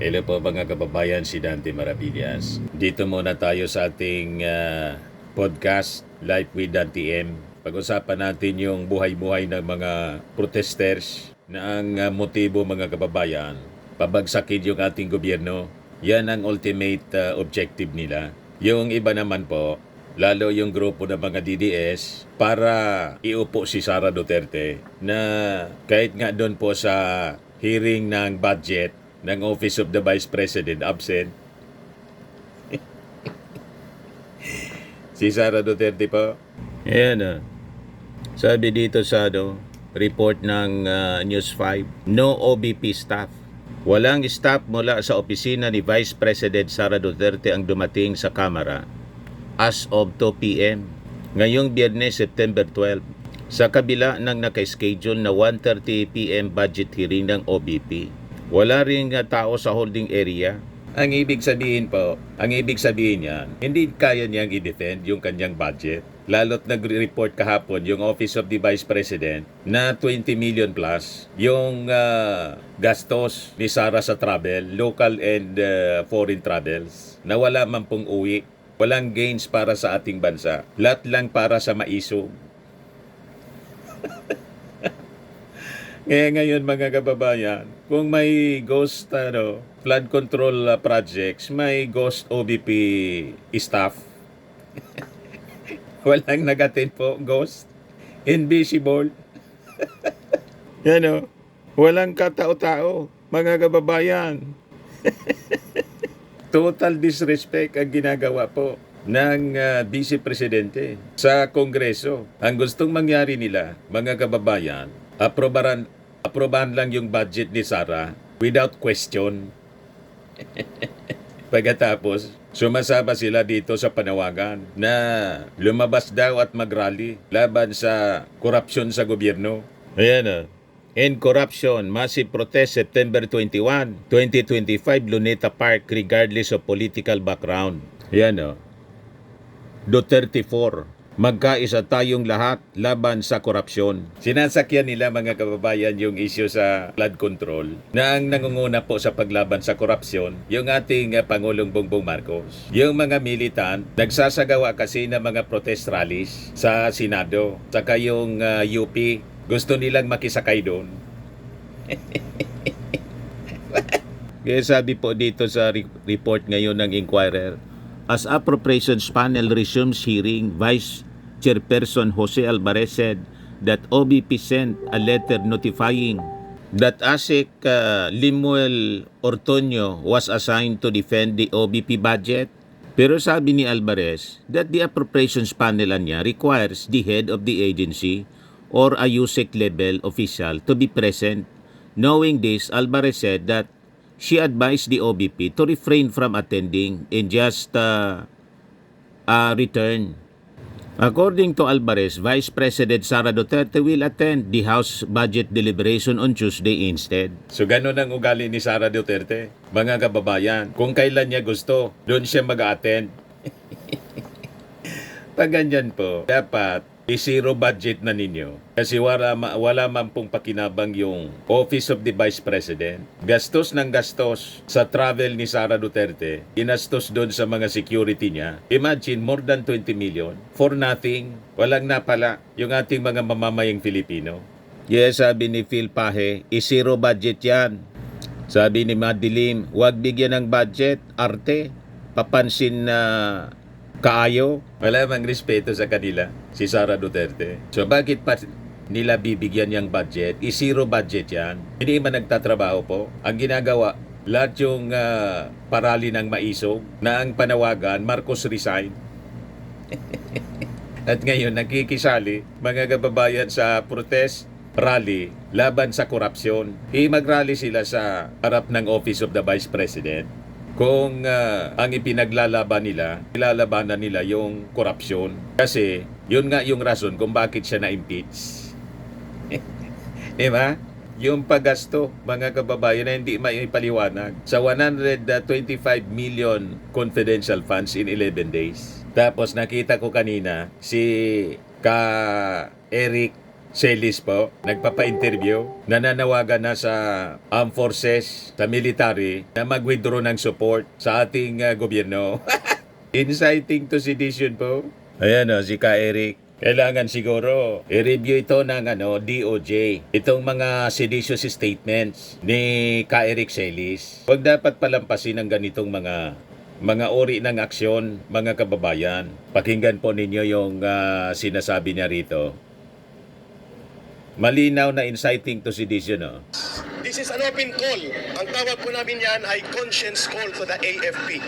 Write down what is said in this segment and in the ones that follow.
Hello po mga kababayan, si Dante Maravillas. Dito muna tayo sa ating podcast, Life with Dante M. Pag-usapan natin yung buhay-buhay ng mga protesters na ang motibo mga kababayan, pabagsakin yung ating gobyerno. Yan ang ultimate objective nila. Yung iba naman po, lalo yung grupo ng mga DDS, para iupo si Sara Duterte na kahit nga doon po sa hearing ng budget ng Office of the Vice President absent. Si Sara Duterte po. Ayan sabi dito sa report ng News 5, no OBP staff. Walang staff mula sa opisina ni Vice President Sara Duterte ang dumating sa Kamara as of 2 p.m. ngayong Biyernes, September 12, sa kabila ng naka-schedule na 1:30 p.m. budget hearing ng OBP. Wala ring tao sa holding area. Ang ibig sabihin niya, hindi kaya niyang i-defend yung kanyang budget. Lalo't nag-report kahapon yung Office of the Vice President na 20 million plus yung gastos ni Sara sa travel, local and foreign travels, na wala man pong uwi. Walang gains para sa ating bansa. Lahat lang para sa maisog. Kaya ngayon mga kababayan, kung may ghost flood control projects, may ghost OBP staff. Walang nag-attend po, ghost. Invisible. Yan walang katao-tao, mga kababayan. Total disrespect ang ginagawa po ng Vice Presidente sa Kongreso. Ang gustong mangyari nila, mga kababayan, aprobahan lang yung budget ni Sara without question. Pagkatapos, sumasama sila dito sa panawagan na lumabas daw at mag-rally laban sa korupsyon sa gobyerno. Ayan End corruption, massive protest September 21, 2025, Luneta Park, regardless of political background. Ayan Duterte 4. Magkaisa tayong lahat laban sa korupsyon. Sinasakyan nila mga kababayan yung issue sa flood control na ang nangunguna po sa paglaban sa korupsyon yung ating Pangulong Bongbong Marcos. Yung mga militant nagsasagawa kasi ng mga protest rallies sa Senado. Saka yung UP gusto nilang makisakay doon. Kaya sabi po dito sa report ngayon ng Inquirer, as Appropriations Panel resumes hearing, Vice Chairperson Jose Alvarez said that OBP sent a letter notifying that ASEC Limuel Ortonio was assigned to defend the OBP budget. Pero sabi ni Alvarez that the Appropriations Panel niya requires the head of the agency or a USEC level official to be present. Knowing this, Alvarez said that she advised the OBP to refrain from attending and just return. According to Alvarez, Vice President Sara Duterte will attend the House budget deliberation on Tuesday instead. So ganun ang ugali ni Sara Duterte. Mga kababayan, kung kailan niya gusto, doon siya mag-attend. Pag ganyan po, dapat i-zero budget na ninyo. Kasi wala man pong pakinabang yung Office of the Vice President. Gastos ng gastos sa travel ni Sara Duterte. Inastos doon sa mga security niya. Imagine, more than 20 million for nothing. Walang napala yung ating mga mamamayang Filipino. Yes, sabi ni Phil Pahe, i-zero budget yan. Sabi ni Madilim, huwag bigyan ng budget, arte, papansin na kaayo. Wala mang respeto sa kanila, si Sara Duterte. So bakit pa nila bibigyan yung budget? I-zero budget yan. Hindi man nagtatrabaho po. Ang ginagawa, lahat yung parali ng maisog na ang panawagan, Marcos resign. At ngayon, nakikisali mga kababayan sa protest rally laban sa korupsyon. Mag-rally sila sa harap ng Office of the Vice President. Kung ang ipinaglalaban nila, ilalabanan nila yung korupsyon. Kasi yun nga yung rason kung bakit siya na-impeach. Diba? Yung paggasto, mga kababayan, na hindi maipaliwanag sa 125 million confidential funds in 11 days. Tapos nakita ko kanina si Eric Celis po, nagpapa-interview, nananawagan na sa armed forces, sa military, na mag-withdraw ng support sa ating gobyerno. Inciting to sedition po. Ayan o, si Ka Eric. Kailangan siguro i-review ito ng DOJ. Itong mga seditious statements ni Ka Eric Celis. Huwag dapat palampasin ang ganitong mga uri ng aksyon, mga kababayan. Pakinggan po ninyo yung sinasabi niya rito. Malinaw na inciting to sedition, no? This is an open call. Ang tawag po namin yan ay conscience call to the AFP.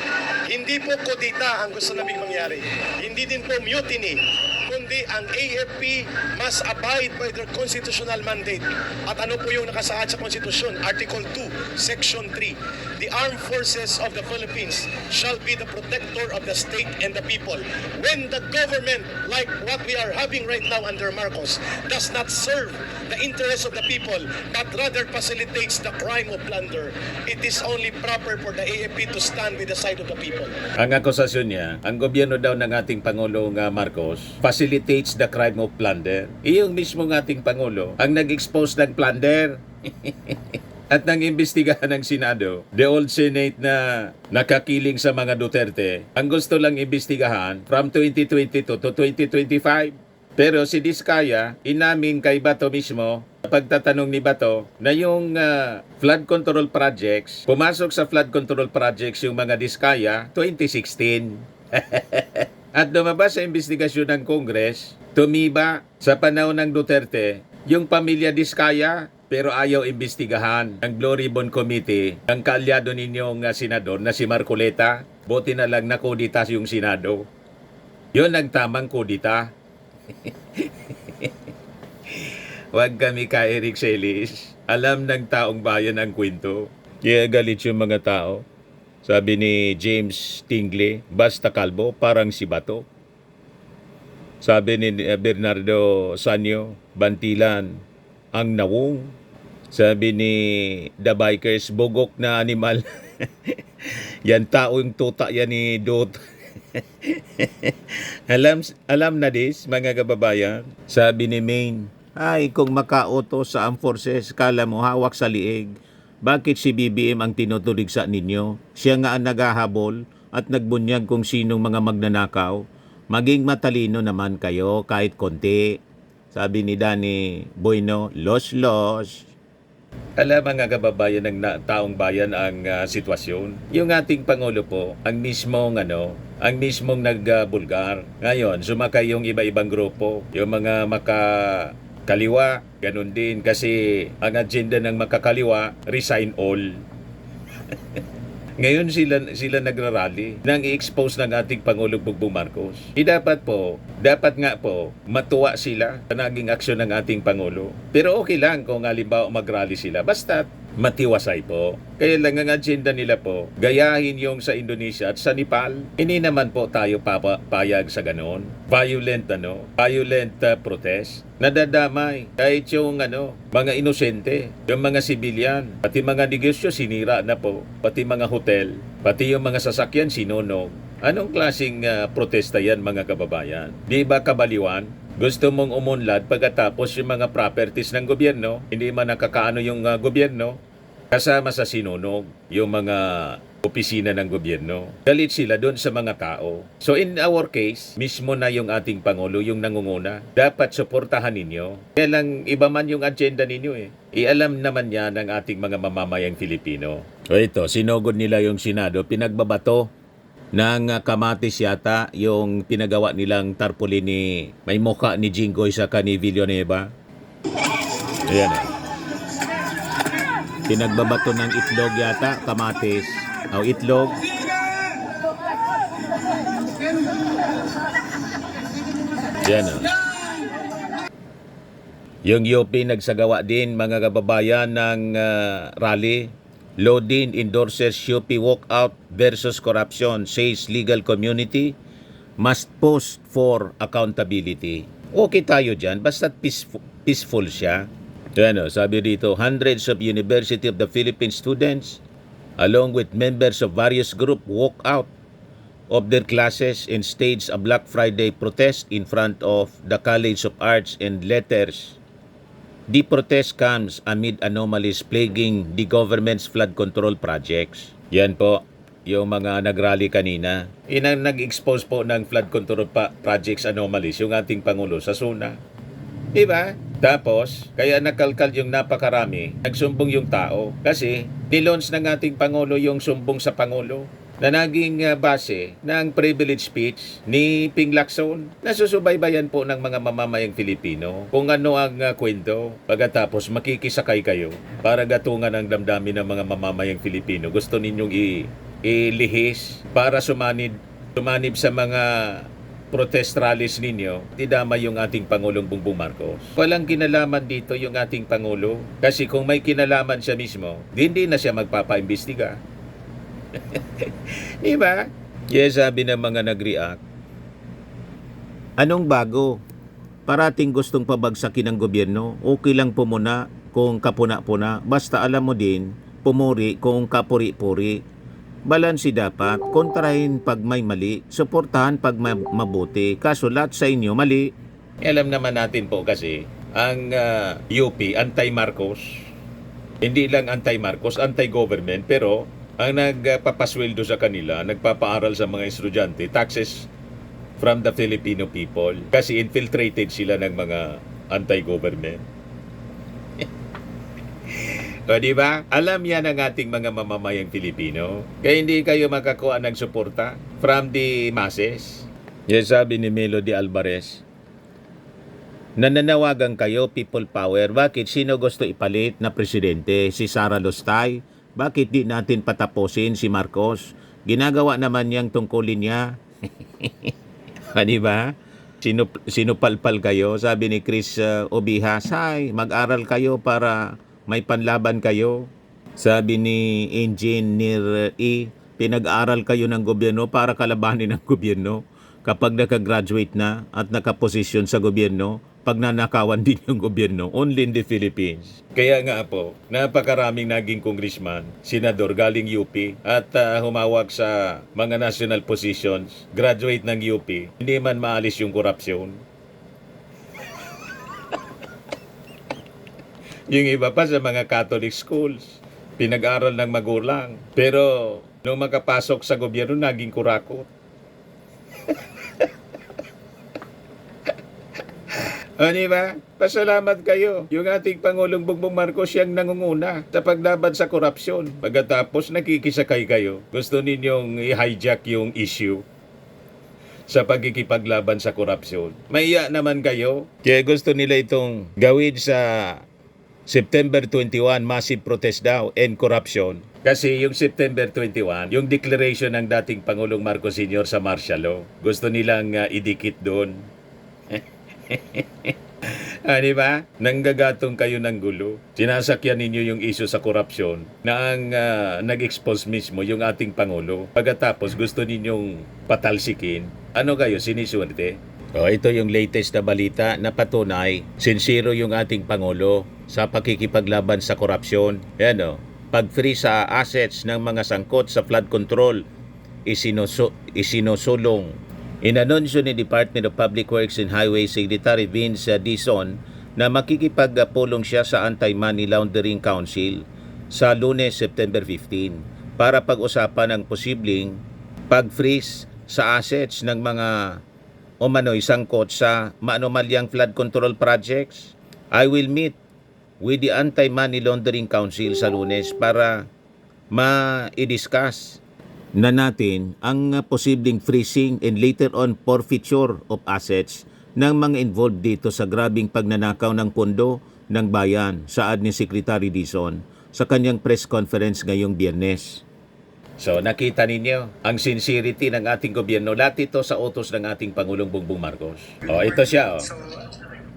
Hindi po kodita ang gusto naming mangyari. Hindi din po mutiny. Kundi ang AFP must abide by their constitutional mandate. At ano po yung nakasaad sa konstitusyon? Article 2, Section 3. The armed forces of the Philippines shall be the protector of the state and the people. When the government, like what we are having right now under Marcos, does not serve the interests of the people, but rather facilitates the crime of plunder, it is only proper for the AFP to stand with the side of the people. Ang akusasyon niya, ang gobyerno daw ng ating Pangulong Marcos facilitates the crime of plunder. Iyong mismo ng ating Pangulo ang nag-expose ng plunder. At nang imbestigahan ng Senado, the old Senate na nakakiling sa mga Duterte, ang gusto lang imbestigahan from 2022 to 2025. Pero si Diskaya, inamin kay Bato mismo, pagtatanong ni Bato, na yung flood control projects, pumasok sa flood control projects yung mga Diskaya 2016. At lumabas sa investigasyon ng Congress, tumiba sa panahon ng Duterte, yung pamilya Diskaya, pero ayaw imbestigahan ng Blue Ribbon Committee ang kaalyado ninyong senador na si Marcoleta. Buti na lang nakudita yung Senado. Yun ang tamang kudita. Huwag kami Ka Eric Celis. Alam ng taong bayan ang kwento. Kaya galit yung mga tao. Sabi ni James Tingley, basta kalbo, parang si Bato. Sabi ni Bernardo Sanyo, bantilan ang nawong. Sabi ni The Bikers, bugok na animal. Yan tao yung tuta yan ni Dot. alam na dis, mga kababayan. Sabi ni Maine, ay kung makauto sa armed forces, kala mo hawak sa liig. Bakit si BBM ang tinutulig sa ninyo? Siya nga ang naghahabol at nagbunyag kung sinong mga magnanakaw. Maging matalino naman kayo kahit konti. Sabi ni Danny Bueno, los. Alam mga kababayan ng taong bayan ang sitwasyon. Yung ating Pangulo po, ang mismong nagbulgar. Ngayon, sumakay yung iba-ibang grupo, yung mga makakaliwa, ganun din kasi ang agenda ng makakaliwa, resign all. Ngayon sila nagrarally nang i-expose ng ating Pangulong Bongbong Marcos. Dapat nga po, matuwa sila sa naging aksyon ng ating Pangulo. Pero okay lang kung halimbawa mag-rally sila. Basta matiwasay po. Kaya lang ang agenda nila po, gayahin yung sa Indonesia at sa Nepal. Hindi naman po tayo payag sa ganon. Violent protest. Nadadamay kahit yung mga inosente, yung mga sibilyan, pati mga negosyo sinira na po, pati mga hotel, pati yung mga sasakyan sinunog. Anong klaseng protesta yan mga kababayan? Di ba kabaliwan? Gusto mong umunlad pagkatapos yung mga properties ng gobyerno, hindi man nakakaano yung gobyerno, kasama sa sinunog yung mga opisina ng gobyerno. Galit sila doon sa mga tao. So in our case, mismo na yung ating Pangulo yung nangunguna. Dapat suportahan ninyo. Kaya lang iba man yung agenda ninyo eh. Ialam naman yan ng ating mga mamamayang Filipino. So ito, sinugod nila yung Senado, pinagbabato ng kamatis yata yung pinagawa nilang tarpaulin ni may mukha ni Jinggoy sa ni Villanueva. Ayan eh. Pinagbabato ng itlog yata, kamatis. O itlog. Yan o. Yung UP nagsagawa din mga kababayan ng rally. Lodin endorses UP walkout versus corruption, says legal community must post for accountability. Okay tayo dyan, basta peaceful siya. Yan o, sabi dito, hundreds of University of the Philippines students along with members of various group walk out of their classes and staged a Black Friday protest in front of the College of Arts and Letters The protest comes amid anomalies plaguing the government's flood control projects. Yan po, yung mga nagrally kanina. Inang nag-expose po ng flood control projects anomalies yung ating Pangulo sa SUNA. Diba? Tapos, kaya nakalkal yung napakarami, nagsumbong yung tao. Kasi, nilons ng ating Pangulo yung sumbong sa Pangulo na naging base ng privilege speech ni Ping Lacson. Nasusubaybayan po ng mga mamamayang Filipino kung ano ang kwento. Pagkatapos makikisakay kayo para gatungan ang damdamin ng mga mamamayang Filipino. Gusto ninyong ilihis para sumanib sa mga protest rallies ninyo, idama yung ating Pangulong Bongbong Marcos. Walang kinalaman dito yung ating Pangulo. Kasi kung may kinalaman siya mismo, hindi na siya magpapaimbestiga. Diba? Yes, sabi ng mga nag-react. Anong bago? Parating gustong pabagsakin ng gobyerno, okay lang po muna kung kapuna-puna. Basta alam mo din, pumuri kung kapuri-puri. Balansi dapat, kontrahin pag may mali, suportahan pag mabuti. Kaso lahat sa inyo mali. Alam naman natin po kasi, ang UP, anti-Marcos. Hindi lang anti-Marcos, anti-government, pero ang nagpapasweldo sa kanila, nagpapaaral sa mga estudyante, taxes from the Filipino people. Kasi infiltrated sila ng mga anti-government. O diba? Alam yan ang ating mga mamamayang Filipino. Kaya hindi kayo makakuha ng suporta from the masses. Yes, sabi ni Melody Alvarez, nananawagan kayo, people power. Bakit? Sino gusto ipalit na presidente? Si Sara Lustay? Bakit di natin patapusin si Marcos? Ginagawa naman niyang tungkulin niya. Diba? Sinupalpal kayo. Sabi ni Chris Obihas, "Hay, mag-aral kayo para may panlaban kayo." Sabi ni Engineer E, pinag-aral kayo ng gobyerno para kalabanin ng gobyerno. Kapag nakagraduate na at nakaposisyon sa gobyerno, pag nanakawan din yung gobyerno, only in the Philippines. Kaya nga po, napakaraming naging congressman, senador galing UP at humawak sa mga national positions, graduate ng UP, hindi man maalis yung korupsyon. Yung iba pa sa mga Catholic schools, pinag-aral ng magulang. Pero nung makapasok sa gobyerno, naging kurakot. O diba? Pasalamat kayo. Yung ating Pangulong Bongbong Marcos siyang nangunguna sa paglaban sa korupsyon. Pagkatapos nakikisakay kayo. Gusto ninyong i-hijack yung issue sa pagkikipaglaban sa korupsyon. Maiya naman kayo. Kaya gusto nila itong gawin sa September 21, massive protest daw, end corruption. Kasi yung September 21, yung declaration ng dating Pangulong Marcos Sr. sa martial law, gusto nilang idikit doon. Diba? Nanggagatong kayo ng gulo. Sinasakyan ninyo yung issue sa korupsyon na ang nag-expose mismo yung ating Pangulo. Pagkatapos gusto ninyong patalsikin. Ano kayo, siniswerte? Ito yung latest na balita na patunay, sincero yung ating Pangulo sa pakikipaglaban sa korupsyon. Yan pag-free sa assets ng mga sangkot sa flood control, isinusulong. Inanunsyo ni Department of Public Works and Highways Secretary Vince Dizon na makikipagpulong siya sa Anti-Money Laundering Council sa Lunes, September 15 para pag-usapan ang posibleng pag-freeze sa assets ng mga umano'y sangkot sa maanomalyang flood control projects. I will meet with the Anti-Money Laundering Council sa Lunes para ma-discuss na natin ang posibleng freezing and later on forfeiture of assets ng mga involved dito sa grabing pagnanakaw ng pondo ng bayan, saad ni Secretary Dizon sa kanyang press conference ngayong Biyernes. So nakita ninyo ang sincerity ng ating gobyerno, lahat ito sa utos ng ating Pangulong Bongbong Marcos. Ito siya. So,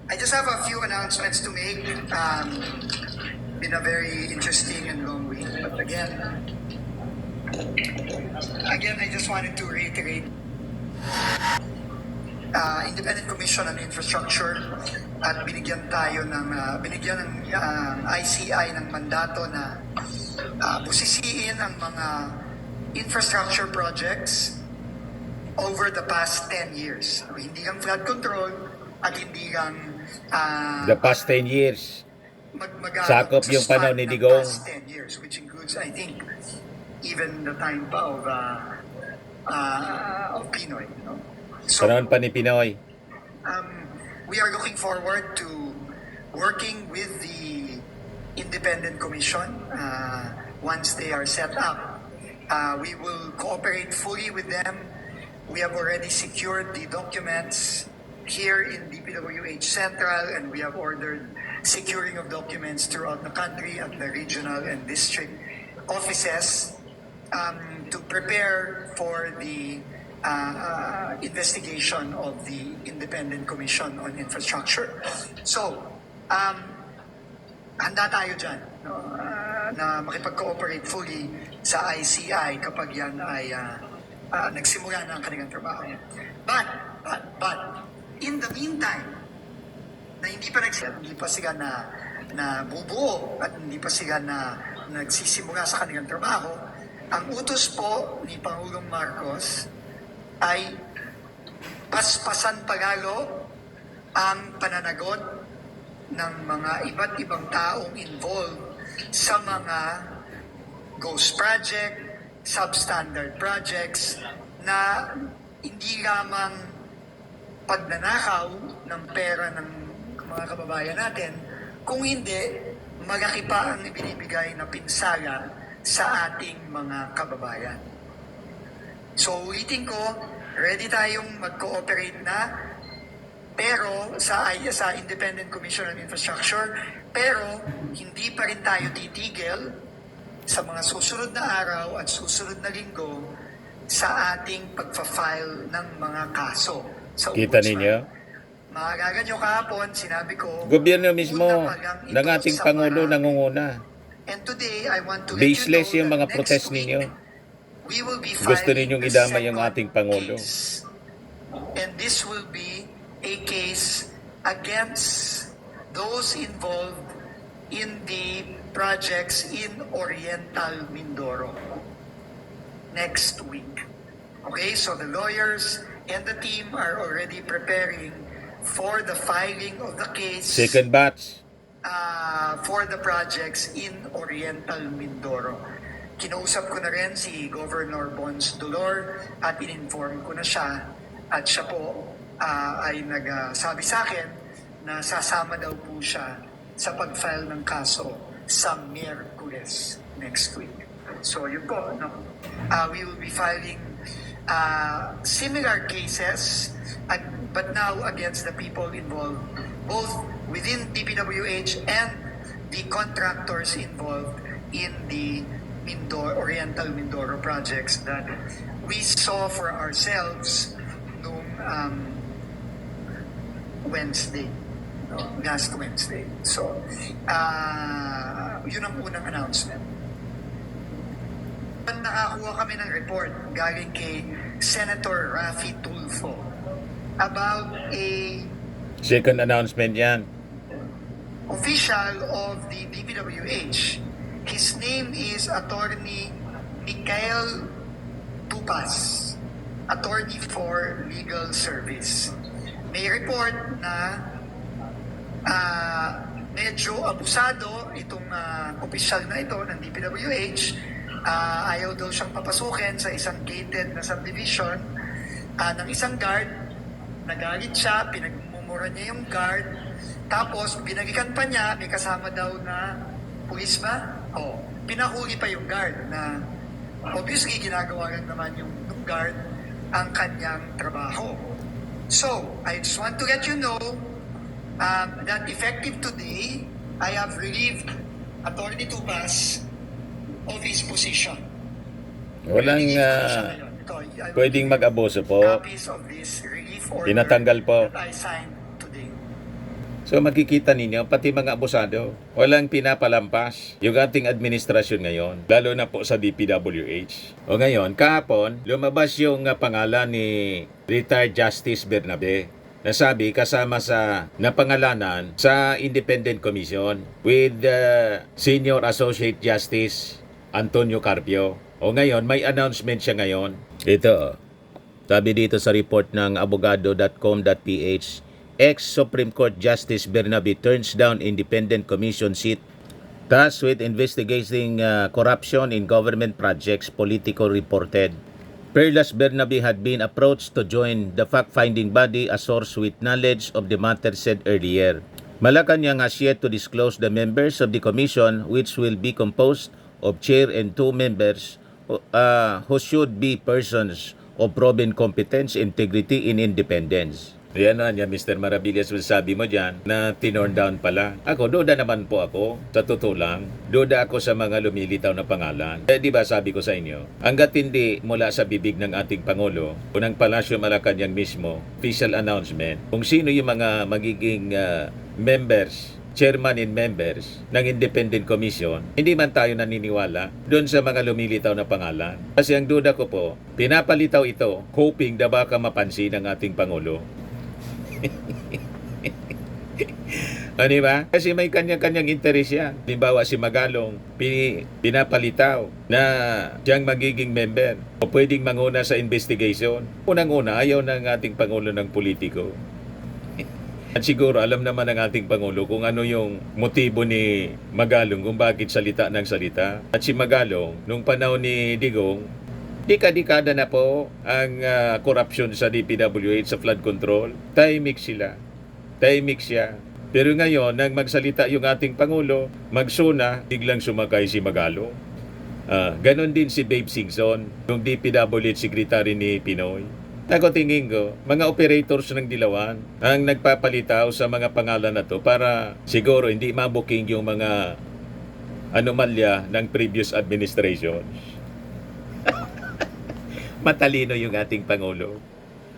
I just have a few announcements to make. Been a very interesting and long week, but again, I just wanted to reiterate Independent Commission on Infrastructure at binigyan ng ICI ng mandato na busisiin ang mga infrastructure projects over the past 10 years. Hindi ang flood control at hindi ang The past 10 years. Sakop yung panahon ni Digong. Past 10 years, which includes, I think, even the time pa of Pinoy. No? So, Panahon pa ni Pinoy. we are looking forward to working with the Independent Commission once they are set up. We will cooperate fully with them. We have already secured the documents here in DPWH Central, and we have ordered securing of documents throughout the country at the regional and district offices to prepare for the investigation of the Independent Commission on Infrastructure. So, handa tayo dyan, no, na makipag-cooperate fully sa ICI kapag yan ay nagsimula na ang kanilang trabaho. But, in the meantime, na hindi pa sila na bubuo at hindi pa sila na nagsisimula sa kanilang trabaho, ang utos po ni Pangulong Marcos ay paspasan palalo ang pananagot ng mga iba't ibang taong involved sa mga ghost project, substandard projects na hindi lamang pagnanakaw ng pera ng mga kababayan natin, kung hindi, malaki pa ang ibinibigay na pinsala sa ating mga kababayan. So, ulitin ko, ready tayong mag-cooperate na, pero sa Independent Commission on Infrastructure, pero hindi pa rin tayo titigil sa mga susunod na araw at susunod na linggo sa ating pagpa-file ng mga kaso sa Kita Ombudsman. ninyo? Maagagan nyo kahapon, sinabi ko, Gobyerno mismo una pa lang ito ng ating sa Pangulo marami. nangunguna. And today, I want to let Baseless you yung know mga that protest next week, ninyo. we will be Gusto filing ninyong the idamay yung second ating Pangulo. case. And this will be a case against those involved in the projects in Oriental Mindoro next week. Okay, so the lawyers and the team are already preparing for the filing of the case Second batch. for the projects in Oriental Mindoro. Kinausap ko na rin si Governor Bons Dolor at in-inform ko na siya at siya po ay nagsabi sa akin na sasama daw po siya sa pag-file ng kaso sa Miyerkules next week. So yun po, no? We will be filing similar cases but now against the people involved both within DPWH and the contractors involved in the Oriental Mindoro projects that we saw for ourselves noong Wednesday, last Wednesday. So, yun ang unang announcement. Nakakuha kami ng report galing kay Senator Raffy Tulfo about a Second announcement yan. official of the DPWH. His name is Attorney Mikael Tupas, Attorney for Legal Service. May report na medyo abusado itong opisyal na ito ng DPWH. Ayaw daw siyang papasukin sa isang gated na subdivision ng isang guard. Nagalit siya, pinagmumura niya yung guard. Tapos, binalikan pa niya, may kasama daw na pulis ba? Pinahuli pa yung guard na obviously ginagawa lang naman yung guard ang kanyang trabaho. So, I just want to let you know that effective today, I have relieved Attorney Tupas of his position. Walang pwedeng mag-abuso po. Copies of this relief order Tinatanggal po. that I signed today. So makikita ninyo, pati mga abusado, walang pinapalampas yung ating administrasyon ngayon, lalo na po sa DPWH. O ngayon, kahapon, lumabas yung pangalan ni Retired Justice Bernabe, nasabi kasama sa napangalanan sa Independent Commission with Senior Associate Justice Antonio Carpio. O ngayon, may announcement siya ngayon. Ito, sabi dito sa report ng abogado.com.ph, ex-Supreme Court Justice Bernabe turns down independent commission seat tasked with investigating corruption in government projects, Politico reported. Perlas Bernabe had been approached to join the fact-finding body, a source with knowledge of the matter said earlier. Malacanang has yet to disclose the members of the commission, which will be composed of chair and 2 members who should be persons of proven competence, integrity, and independence. Yan na niya, Mr. Maravillas, sabi mo dyan na tinorn down pala. Ako, duda naman po ako. Sa totoo lang, duda ako sa mga lumilitaw na pangalan. Di ba sabi ko sa inyo, hanggat hindi mula sa bibig ng ating Pangulo, unang Palasyo Malacanang mismo, official announcement, kung sino yung mga magiging members, chairman and members ng Independent Commission, hindi man tayo naniniwala doon sa mga lumilitaw na pangalan. Kasi ang duda ko po, pinapalitaw ito, hoping na baka mapansin ng ating Pangulo. Ano ba? Kasi may kanya-kanyang interes yan. Halimbawa si Magalong, pinapalitaw na siyang magiging member o pwedeng manguna sa investigation. Unang-una, ayaw ng ating Pangulo ng politiko. At siguro alam naman ng ating Pangulo kung ano yung motibo ni Magalong kung bakit salita ng salita. At si Magalong, nung panahon ni Digong, dekada na po ang korupsyon sa DPWH sa flood control. Tahimik sila. Tahimik siya. Pero ngayon, nang magsalita yung ating Pangulo, magsuna, biglang sumakay si Magalong. Ganon din si Babe Singson, yung DPWH secretary ni Pinoy. Ako tingin ko, mga operators ng Dilawan ang nagpapalitaw sa mga pangalan na to para siguro hindi mabuking yung mga anomalya ng previous administration. Matalino yung ating Pangulo.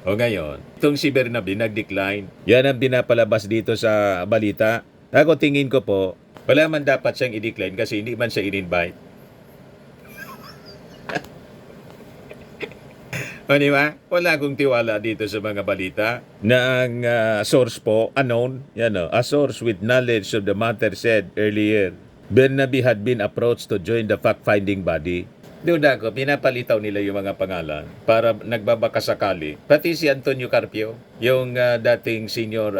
O ngayon, itong si Bernabe nag-decline. Yan ang pinapalabas dito sa balita. Ako tingin ko po, wala man dapat siyang i-decline kasi hindi man siya in-invite. O diba? Wala akong tiwala dito sa mga balita na ang source po, unknown, a source with knowledge of the matter said earlier, Bernabe had been approached to join the fact-finding body. Duda ko, pinapalitaw nila yung mga pangalan para nagbabakasakali. Pati si Antonio Carpio, yung dating senior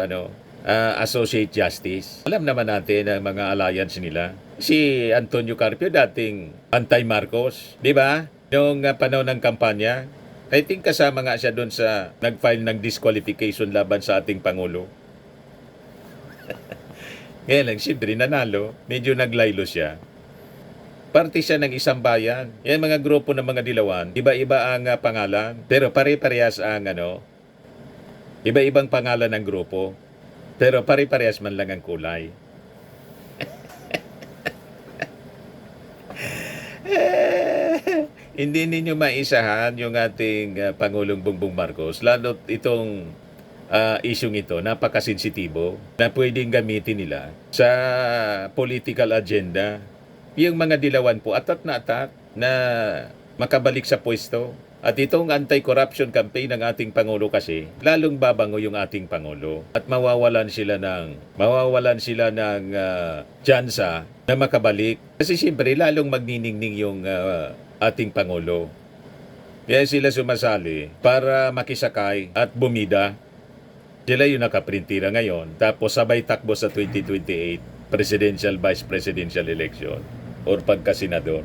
associate justice. Alam naman natin ang mga alliance nila. Si Antonio Carpio dating anti-Marcos, di ba? Yung panahon ng kampanya, I think kasama nga siya doon sa nag-file ng disqualification laban sa ating Pangulo. Ngayon lang, siyempre nanalo, medyo naglaylo siya. Parte siya ng isang bayan. Yan mga grupo ng mga Dilawan, iba-iba ang pangalan, pero pare-parehas ang iba-ibang pangalan ng grupo, pero pare-parehas man lang ang kulay. Hindi ninyo maisahan yung ating Pangulong Bongbong Marcos, lalo itong isyong ito, napakasensitibo na pwedeng gamitin nila sa political agenda. Yung mga Dilawan po, atat na makabalik sa pwesto. At itong anti-corruption campaign ng ating Pangulo kasi, lalong babango yung ating Pangulo. At mawawalan sila ng tsansa na makabalik. Kasi siyempre, lalong magniningning yung ating Pangulo. Kaya sila sumasali para makisakay at bumida. Sila yung nakaprintira ngayon. Tapos sabay takbo sa 2028 presidential, vice presidential election or pagka-senador.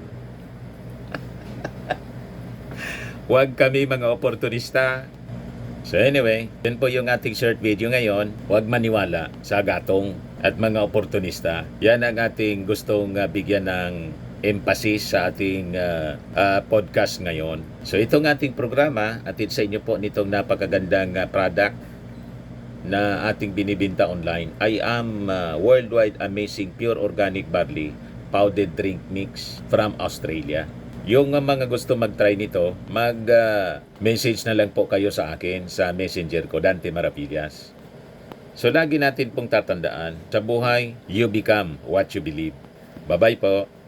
Huwag kami mga oportunista. So anyway, yun po yung ating short video ngayon. Huwag maniwala sa gatong at mga oportunista. Yan ang ating gustong bigyan ng emphasis sa ating podcast ngayon. So itong ating programa, atid sa inyo po nitong napakagandang product na ating binibinta online. I am Worldwide Amazing Pure Organic Barley Powdered Drink Mix from Australia. Yung mga gusto mag-try nito, mag-message na lang po kayo sa akin sa messenger ko, Dante Maravillas. So lagi natin pong tatandaan, sa buhay, you become what you believe. Bye-bye po.